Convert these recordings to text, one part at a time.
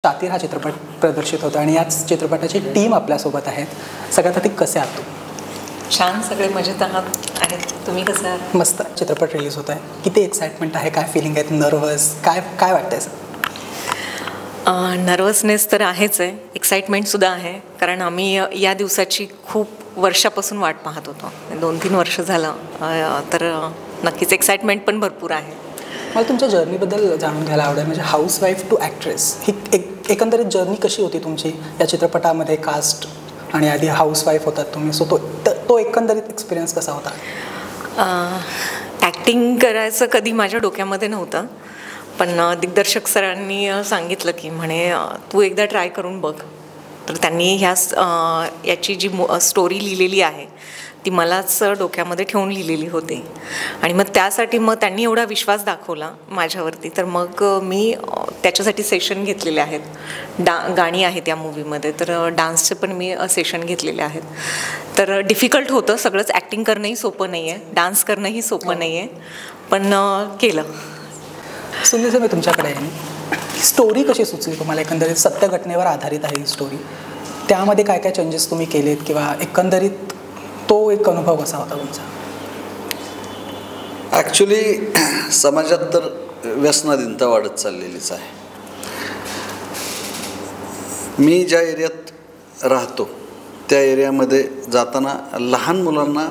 शातीर हा चित्रपट प्रदर्शित होता आणि याच चित्रपटाची टीम आपल्यासोबत आहेत. सगळ्यात आधी कसे आहात तुम्ही? छान, सगळे मजेत आहात आणि तुम्ही कसं आहात? मस्त. चित्रपट रिलीज होत आहे, किती एक्साइटमेंट आहे, काय फिलिंग आहेत, नर्वस, काय वाटतंय सर? नर्वसनेस तर आहेच आहे, एक्साइटमेंटसुद्धा आहे, कारण आम्ही या दिवसाची खूप वर्षापासून वाट पाहत होतो. 2-3 वर्ष झालं, तर नक्कीच एक्साइटमेंट पण भरपूर आहे. मला तुमच्या जर्नीबद्दल जाणून घ्यायला आवडेल. म्हणजे हाऊसवाईफ टू ॲक्ट्रेस ही एकंदरीत जर्नी कशी होती तुमची या चित्रपटामध्ये? कास्ट आणि आधी हाऊसवाईफ होतात तुम्ही, सो तो एकंदरीत एक्सपिरियन्स कसा होता? ॲक्टिंग करायचं कधी माझ्या डोक्यामध्ये नव्हतं, पण दिग्दर्शक सरांनी सांगितलं की म्हणे तू एकदा ट्राय करून बघ. तर त्यांनी याची जी स्टोरी लिहिलेली आहे ती मलाच डोक्यामध्ये ठेवून लिहिलेली होती आणि मग त्यासाठी मग त्यांनी एवढा विश्वास दाखवला माझ्यावरती, तर मग मी त्याच्यासाठी सेशन घेतलेले आहेत. गाणी आहेत या मूवीमध्ये, तर डान्सचे पण मी सेशन घेतलेले आहेत. तर डिफिकल्ट होतं सगळंच. ॲक्टिंग करणंही सोपं नाही आहे, डान्स करणंही सोपं नाही आहे, पण केलं. सुनील सर, मी तुमच्याकडे आहे. स्टोरी कशी सुचली तुम्हाला? एकंदरीत सत्य घटनेवर आधारित आहे ही स्टोरी, त्यामध्ये काय काय चेंजेस तुम्ही केलेत किंवा एकंदरीत तो एक अनुभव कसा होता तुमचा? ॲक्च्युली समाजात तर व्यसनाधीनता वाढत चाललेलीच आहे. मी ज्या एरियात राहतो त्या एरियामध्ये जाताना लहान मुलांना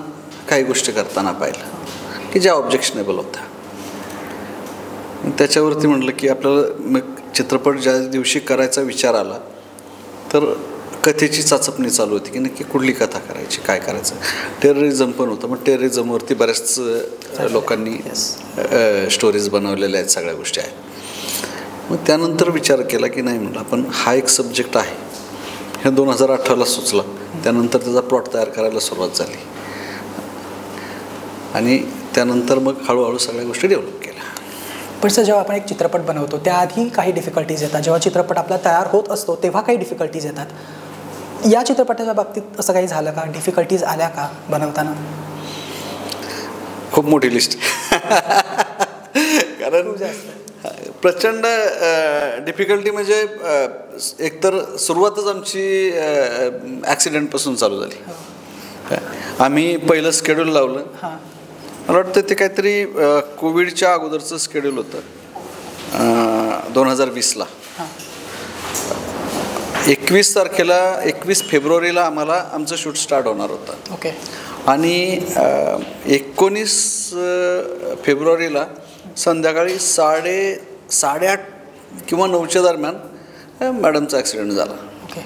काही गोष्टी करताना पाहिलं की ज्या ऑब्जेक्शनेबल होत्या. त्याच्यावरती म्हटलं की आपल्याला मग चित्रपट ज्या दिवशी करायचा विचार आला तर कथेची चाचपणी चालू होती की नक्की कुठली कथा करायची, काय करायचं. टेररिझम पण होतं, मग टेररिझमवरती बऱ्याच लोकांनी स्टोरीज बनवलेल्या आहेत, सगळ्या गोष्टी आहेत. मग त्यानंतर विचार केला की नाही म्हटलं आपण हा एक सब्जेक्ट आहे, हे 2018ला सुचला. त्यानंतर त्याचा प्लॉट तयार करायला सुरुवात झाली आणि त्यानंतर मग हळूहळू सगळ्या गोष्टी डेव्हलप केल्या. पण सर, जेव्हा आपण एक चित्रपट बनवतो त्याआधी काही डिफिकल्टीज येतात, जेव्हा चित्रपट आपला तयार होत असतो तेव्हा काही डिफिकल्टीज येतात. या चित्रपटाच्या बाबतीत असं काही झालं का? डिफिकल्टीज आल्या का बनवताना? खूप मोठी लिस्ट. कारण प्रचंड डिफिकल्टी म्हणजे एकतर सुरुवातच आमची ॲक्सिडेंटपासून चालू झाली. आम्ही पहिलं स्केड्यूल लावलं. मला वाटतं ते काहीतरी कोविडच्या अगोदरचं स्केड्यूल होतं 2020ला. 21 फेब्रुवारीला आम्हाला आमचं शूट स्टार्ट होणार होतं. ओके. आणि 19 फेब्रुवारीला संध्याकाळी 8:30 किंवा 9च्या दरम्यान मॅडमचा ॲक्सिडेंट झाला. ओके.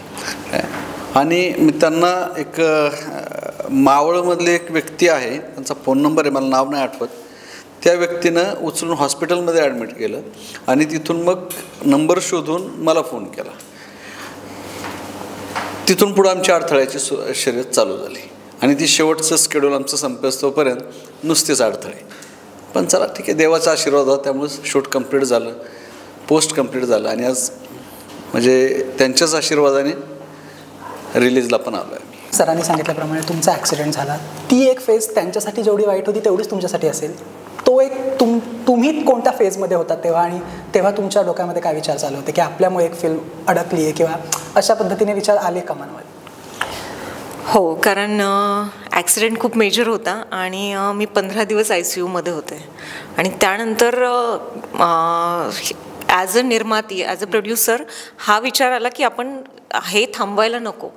आणि त्यांना एक मावळमधले एक व्यक्ती आहे, त्यांचा फोन नंबर आहे, मला नाव नाही आठवत. त्या व्यक्तीनं उचलून हॉस्पिटलमध्ये ॲडमिट केलं आणि तिथून मग नंबर शोधून मला फोन केला. तिथून पुढं आमच्या अडथळ्याची शर्यत चालू झाली आणि ती शेवटचं स्केड्यूल आमचं संपेस्तोपर्यंत नुसतेच अडथळे. पण चला ठीक आहे, देवाचा आशीर्वाद होता, त्यामुळे शूट कंप्लीट झालं, पोस्ट कंप्लीट झालं आणि आज म्हणजे त्यांच्याच आशीर्वादाने रिलीजला पण आलो आहे. सरांनी सांगितल्याप्रमाणे तुमचा ॲक्सिडेंट झाला, ती एक फेज त्यांच्यासाठी जेवढी वाईट होती तेवढीच तुमच्यासाठी असेल. तो एक तुम्ही कोणत्या फेजमध्ये होता तेव्हा, आणि तेव्हा तुमच्या डोक्यामध्ये काय विचार चालू होते की आपल्यामुळे एक फिल्म अडकली आहे किंवा अशा पद्धतीने विचार आले का मनामध्ये? हो, कारण ॲक्सिडेंट खूप मेजर होता आणि मी 15 दिवस ICUमध्ये होते आणि त्यानंतर ॲज अ निर्माती, ॲज अ प्रोड्युसर हा विचार आला की आपण हे थांबवायला नको.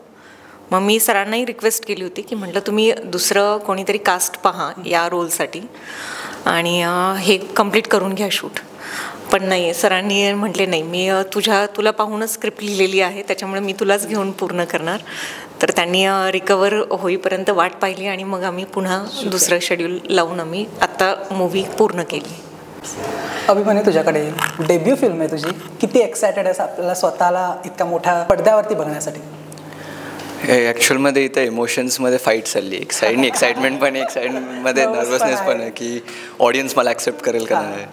मग मी सरांनाही रिक्वेस्ट केली होती की म्हटलं तुम्ही दुसरं कोणीतरी कास्ट पहा या रोलसाठी आणि हे कंप्लीट करून घ्या शूट. पण नाही, सरांनी म्हटले नाही, मी तुला पाहूनच स्क्रिप्ट लिहिलेली आहे, त्याच्यामुळे मी तुलाच घेऊन पूर्ण करणार. तर त्यांनी रिकवर होईपर्यंत वाट पाहिली आणि मग आम्ही पुन्हा दुसरं शेड्यूल लावून आम्ही आत्ता मूवी पूर्ण केली. अभिमन्यू, तुझ्याकडे डेब्यू फिल्म आहे तुझी, किती एक्सायटेड आहेस आपल्याला स्वतःला इतक्या मोठ्या पडद्यावरती बघण्यासाठी? ॲक्च्युअलमध्ये इथं इमोशन्समध्ये फाईट चालली. एक साईडनी एक्साइटमेंट पण आहे, एक साईडमध्ये नर्वसनेस पण आहे की ऑडियन्स मला ॲक्सेप्ट करेल का नाही.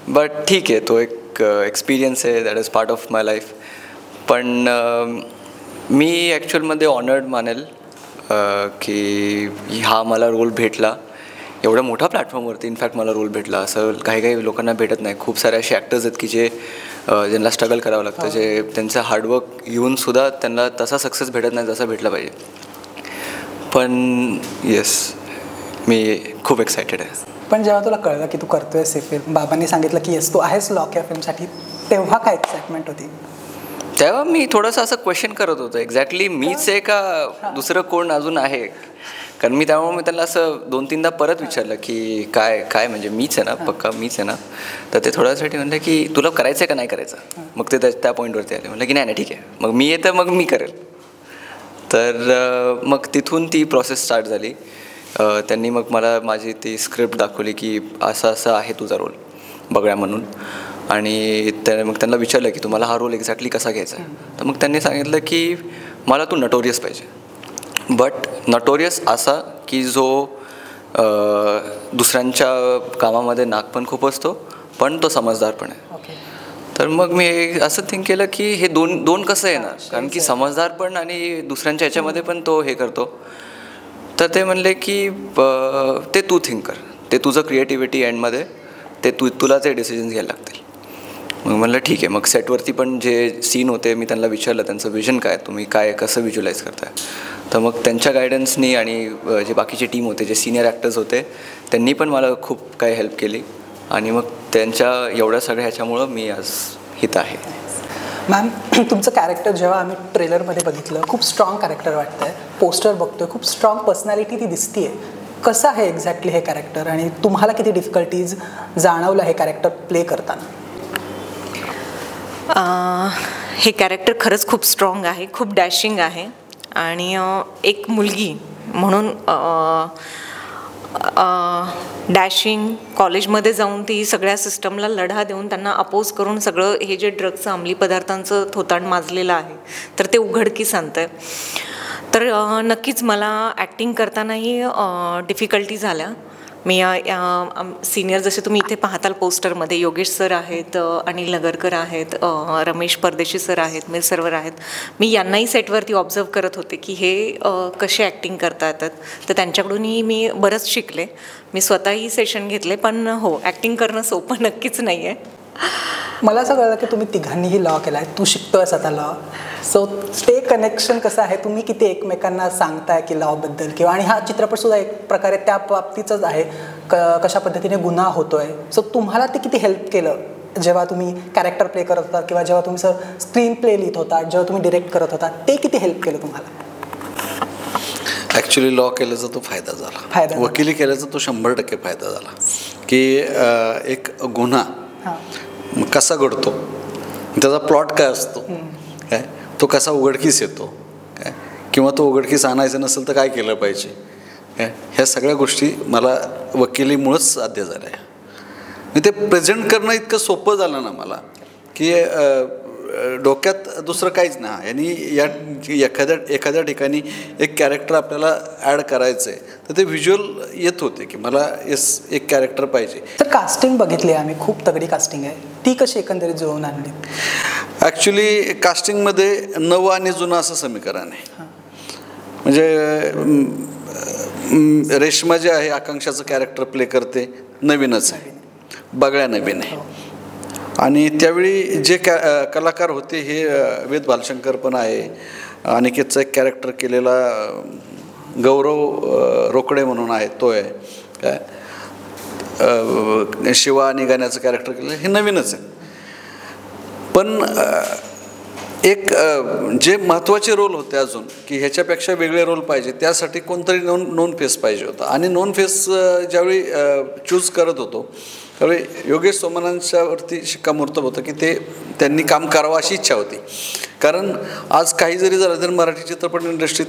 बट ठीक आहे, तो एक एक्सपिरियन्स आहे, that is part of my life. पण मी ॲक्च्युअलमध्ये ऑनर्ड मानेल की हा मला रोल भेटला एवढ्या मोठ्या प्लॅटफॉर्मवरती. इनफॅक्ट मला रोल भेटला, असं काही काही लोकांना भेटत नाही. खूप सारे असे ॲक्टर्स आहेत की जे ज्यांना स्ट्रगल करावं लागतं, जे त्यांचं हार्डवर्क येऊनसुद्धा त्यांना तसा सक्सेस भेटत नाही जसा भेटला पाहिजे. पण येस, मी खूप एक्सायटेड आहे. पण जेव्हा तुला कळलं की तू करतोयस हे फिल्म, बाबांनी सांगितलं की येस तू आहेस लॉक या फिल्मसाठी, तेव्हा काय एक्साइटमेंट होती? तेव्हा मी थोडंसं असं क्वेश्चन करत होतो, एक्झॅक्टली मीच आहे का दुसरं कोण अजून आहे. कारण मी त्यामुळे मी त्यांना असं 2-3दा परत विचारलं की काय म्हणजे मीच आहे ना, पक्का मीच आहे ना. तर ते थोड्यासाठी म्हणलं की तुला करायचं आहे का नाही करायचं. मग ते त्या पॉईंटवरती आले, म्हणलं की नाही ठीक आहे, मग मी येतं मग मी करेल. तर मग तिथून ती प्रोसेस स्टार्ट झाली. त्यांनी मग मला माझी ती स्क्रिप्ट दाखवली की असं असं आहे तुझा रोल बगळ्या म्हणून. आणि मग त्यांना विचारलं की तुम्हाला हा रोल एक्झॅक्टली कसा घ्यायचा आहे. तर मग त्यांनी सांगितलं की मला तू नटोरियस पाहिजे, बट नटोरियस असा की जो दुसऱ्यांच्या कामामध्ये नाक पण खूप असतो पण तो समजदार पण आहे. तर मग मी असं थिंक केलं की हे दोन कसं येणार, कारण की समजदार पण आणि दुसऱ्यांच्या ह्याच्यामध्ये पण तो हे करतो. तर ते म्हणले की ते तू थिंक कर, ते तुझं क्रिएटिव्हिटी एंडमध्ये ते तुला ते डिसिजन्स घ्यायला लागतील. मग म्हणलं ठीक आहे. मग सेटवरती पण जे सीन होते मी त्यांना विचारलं त्यांचं विजन काय, तुम्ही काय कसं व्हिज्युलाइज करताय. तर मग त्यांच्या गायडन्सनी आणि जे बाकीचे टीम होते, जे सिनियर ॲक्टर्स होते, त्यांनी पण मला खूप काही हेल्प केली. आणि मग त्यांच्या एवढ्या सगळ्या ह्याच्यामुळं मी आज हित आहे. मॅम, तुमचं कॅरेक्टर जेव्हा आम्ही ट्रेलरमध्ये बघितलं, खूप स्ट्रॉंग कॅरेक्टर वाटतं आहे. पोस्टर बघतोय, खूप स्ट्रॉंग पर्सनॅलिटी ती दिसते आहे. कसं आहे एक्झॅक्टली हे कॅरेक्टर, आणि तुम्हाला किती डिफिकल्टीज जाणवलं हे कॅरेक्टर प्ले करताना? हे कॅरेक्टर खरंच खूप स्ट्रॉंग आहे, खूप डॅशिंग आहे. आणि एक मुलगी म्हणून डॅशिंग, कॉलेजमध्ये जाऊन ती सगळ्या सिस्टमला लढा देऊन त्यांना अपोज करून सगळं हे जे ड्रग्सचं अंमली पदार्थांचं थोतांड माजलेलं आहे तर ते उघडकीस आणतं आहे. तर नक्कीच मला ॲक्टिंग करतानाही डिफिकल्टी झाल्या. मी सिनियर जसे तुम्ही इथे पाहताल पोस्टरमध्ये योगेश सर आहेत, अनिल नगरकर आहेत, रमेश परदेशी सर आहेत, मिर सर्वर आहेत. मी यांनाही सेटवरती ऑब्झर्व करत होते की हे कसे ॲक्टिंग करता येतात. तर त्यांच्याकडूनही मी बरंच शिकले. मी स्वतःही सेशन घेतले. पण हो, ॲक्टिंग करणं सोपं नक्कीच नाही आहे. मला असं कळलं की तुम्ही तिघांनीही लॉ केला आहे, तू शिकतोयस आता लॉ. सो ते कनेक्शन कसं आहे, तुम्ही किती एकमेकांना सांगताय की लॉबद्दल, किंवा आणि हा चित्रपटसुद्धा एक प्रकारे त्या बाबतीतच आहे, कशा पद्धतीने गुन्हा होतोय. सो तुम्हाला ते किती हेल्प केलं जेव्हा तुम्ही कॅरेक्टर प्ले करत होता, किंवा जेव्हा तुम्ही स्क्रीन प्ले लिहित होता, जेव्हा तुम्ही डिरेक्ट करत होता, ते किती हेल्प केलं तुम्हाला? ॲक्च्युली लॉ केल्याचा तो फायदा झाला, वकिली केल्याचा तो 100% फायदा झाला. की एक गुन्हा कसा घडतो, त्याचा प्लॉट काय असतो, काय तो कसा उघडकीस येतो, काय किंवा तो उघडकीस आणायचा नसेल तर काय केलं पाहिजे, काय ह्या सगळ्या गोष्टी मला वकिलीमुळंच साध्य झाल्या. ते प्रेझेंट करणं इतकं सोपं झालं ना मला की डोक्यात दुसरं काहीच नाही. आणि या एखाद्या ठिकाणी एक कॅरेक्टर आपल्याला ॲड करायचं आहे तर ते व्हिज्युअल येत होते की मला एक कॅरेक्टर पाहिजे. तर कास्टिंग बघितली आम्ही, खूप तगडी कास्टिंग आहे, ती कशी एकंदरीत जुळवून आणली? ॲक्च्युली कास्टिंगमध्ये नवं आणि जुनं असं समीकरण आहे. म्हणजे रेश्मा जे आहे आकांक्षाचं कॅरेक्टर प्ले करते, नवीनच आहे, बगळ्या नवीन आहे. आणि त्यावेळी जे कलाकार होते हे वेद भालशंकर पण आहे, अनिकेतचा एक कॅरेक्टर केलेला गौरव रोकडे म्हणून आहे तो आहे, काय शिवा आणि गाण्याचं कॅरेक्टर केलं हे नवीनच आहे. पण एक जे महत्त्वाचे रोल होते अजून की ह्याच्यापेक्षा वेगळे रोल पाहिजे, त्यासाठी कोणतरी नोन फेस पाहिजे होता. आणि नोन फेस ज्यावेळी चूज करत होतो त्यावेळी योगेश सोमनांच्यावरती शिक्कामोर्तब होतं की त्यांनी काम करावं अशी इच्छा होती. कारण आज काही जरी झालं तर मराठी चित्रपट इंडस्ट्रीत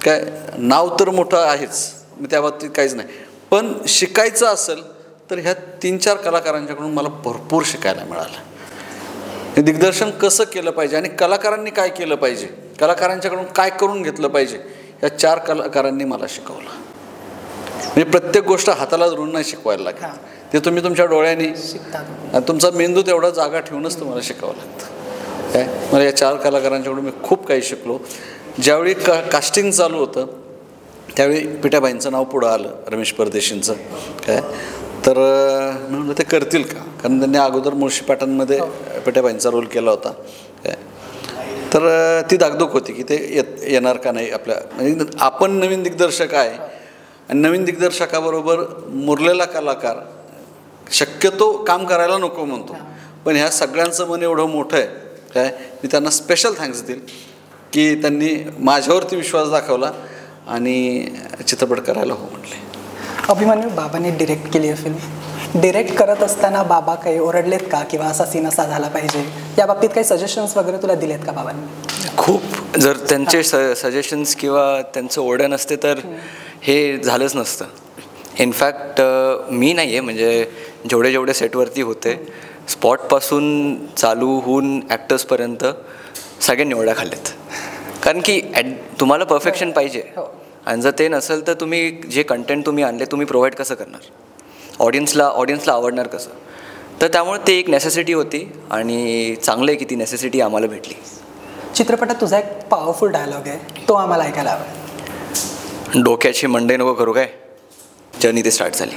काय नाव तर मोठं आहेच, त्या बाबतीत काहीच नाही, पण शिकायचं असेल तर ह्या 3-4 कलाकारांच्याकडून मला भरपूर शिकायला मिळालं. हे दिग्दर्शन कसं केलं पाहिजे आणि कलाकारांनी काय केलं पाहिजे, कलाकारांच्याकडून काय करून घेतलं पाहिजे, या 4 कलाकारांनी मला शिकवलं. म्हणजे प्रत्येक गोष्ट हाताला धरून नाही शिकवायला लागेल, ते तुम्ही तुमच्या डोळ्यांनी शिकता, तुमचा मेंदू तेवढा जागा ठेवूनच तुम्हाला शिकावं लागतं. काय मला या 4 कलाकारांच्याकडून मी खूप काही शिकलो. ज्यावेळी कास्टिंग चालू होतं त्यावेळी पिठाबाईंचं नाव पुढं आलं, रमेश परदेशींचं, काय तर मी म्हणलं ते करतील का, कारण त्यांनी अगोदर मुळशी पाटणमध्ये पेट्याबाईंचा रोल केला होता. तर ती धाकधूक होती की ते येणार का नाही आपल्या, म्हणजे आपण नवीन दिग्दर्शक आहे आणि नवीन दिग्दर्शकाबरोबर मुरलेला कलाकार शक्यतो काम करायला नको म्हणतो, पण ह्या सगळ्यांचं मन एवढं मोठं आहे काय, मी त्यांना स्पेशल थँक्स देईल की त्यांनी माझ्यावरती विश्वास दाखवला आणि चित्रपट करायला हो म्हटले. अभिमन्यू, बाबांनी डिरेक्ट केली आहे फिल्म. डिरेक्ट करत असताना बाबा काही ओरडलेत का, किंवा असा सीन असा झाला पाहिजे, या बाबतीत काही सजेशन्स वगैरे तुला दिलेत का बाबांनी? खूप. जर त्यांचे सजेशन्स किंवा त्यांचं ओरडं नसते तर हे झालंच नसतं. इनफॅक्ट मी नाही आहे, म्हणजे जेवढे सेटवरती होते स्पॉटपासून चालू होऊन ॲक्टर्सपर्यंत सगळ्यांनी ओरडा खाल्लेत. कारण की तुम्हाला परफेक्शन पाहिजे, आणि जर ते नसेल तर तुम्ही जे कंटेंट तुम्ही आणले तुम्ही प्रोव्हाइड कसं करणार, ऑडियन्सला आवडणार कसं. तर त्यामुळे ते एक नेसेसिटी होती आणि चांगलं आहे की ती नेसेसिटी आम्हाला भेटली. चित्रपटात तुझा एक पॉवरफुल डायलॉग आहे, तो आम्हाला ऐकायला हवा. डोक्याची मंडई नको करू काय, जर्नी ते स्टार्ट झाली.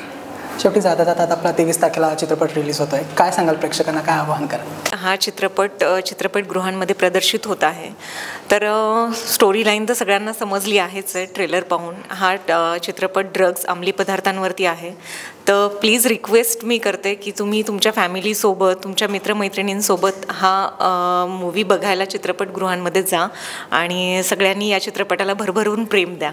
शेवटी जाता जाता आपला 23 तारखेला चित्रपट रिलीज होतो आहे, काय सांगाल प्रेक्षकांना, काय आवाहन करा? हा चित्रपटगृहांमध्ये प्रदर्शित होत आहे. तर स्टोरी लाईन तर सगळ्यांना समजली आहेच आहे ट्रेलर पाहून. हा चित्रपट ड्रग्ज, अंमली पदार्थांवरती आहे. तर प्लीज रिक्वेस्ट मी करते की तुम्ही तुमच्या फॅमिलीसोबत, तुमच्या मित्रमैत्रिणींसोबत हा मूवी बघायला चित्रपटगृहांमध्ये जा आणि सगळ्यांनी या चित्रपटाला भरभरून प्रेम द्या.